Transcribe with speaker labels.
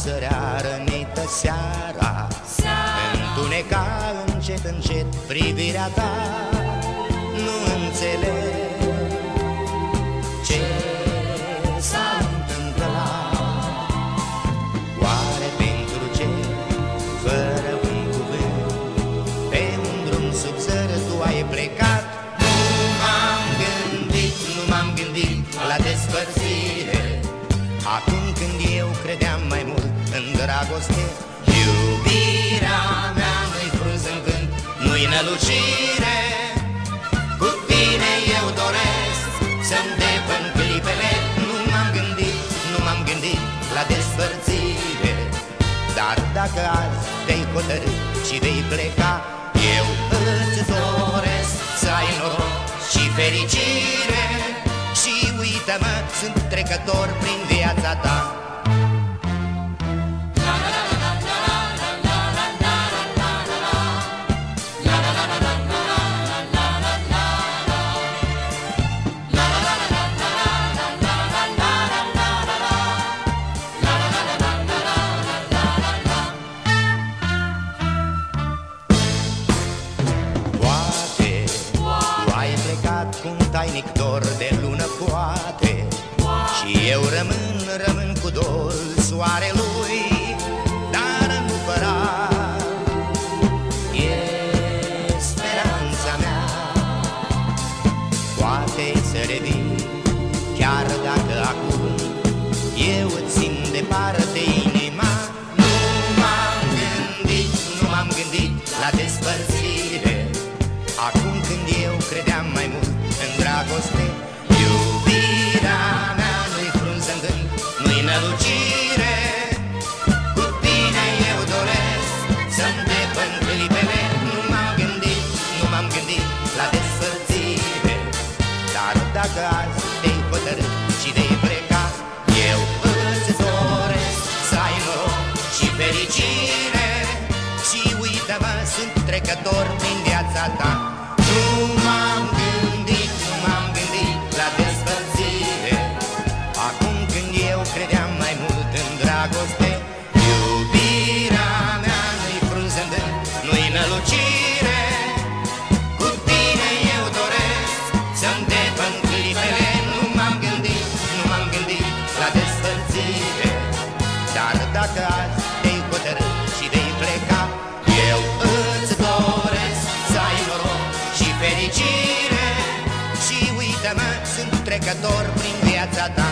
Speaker 1: sărea rănită seara, întuneca încet, încet privirea ta. Nu înțeleg ce s-a întâmplat. Oare pentru ce, fără un cuvânt, pe un drum sub zără tu ai plecat? Nu m-am gândit la despărțire, acum când eu credeam mai mult în dragoste. Iubirea mea nu-i frunză în vânt, nu-i nălucire. Cu tine eu doresc să-mi depăn clipele. Nu m-am gândit la despărțire, dar dacă azi te-ai hotărât și vei pleca, eu îți doresc să ai noroc și fericire. Și uită-mă, sunt trecător prin viața ta. Cu un tainic dor de lună, poate, și eu rămân cu dor soarelui. Dar nu păra, e speranța mea, poate să revin, chiar dacă acum eu îți țin departe inima. Nu m-am gândit la despărțire, acum când eu credeam mai mult în dragoste. Iubirea mea nu-i frunză în gând, nu-i nălucire. Cu tine eu doresc să-mi depăn clipele. Nu m-am gândit la despărțire, dar dacă azi te-ai hotărât și vei pleca, eu îți doresc să ai noroc și fericire. Și uită-mă, sunt trecător prin viața ta. Nu m-am gândit la despărțire, acum când eu credeam mai mult în dragoste. Iubirea mea nu-i frunză în vânt, nu-i nălucire. Cu tine eu doresc să-mi depăn clipele. Nu m-am gândit la despărțire, dar dacă azi te-ai hotărât și vei pleca, eu îți doresc să ai noroc și fericire. Și uită-mă, sunt trecător prin viața ta.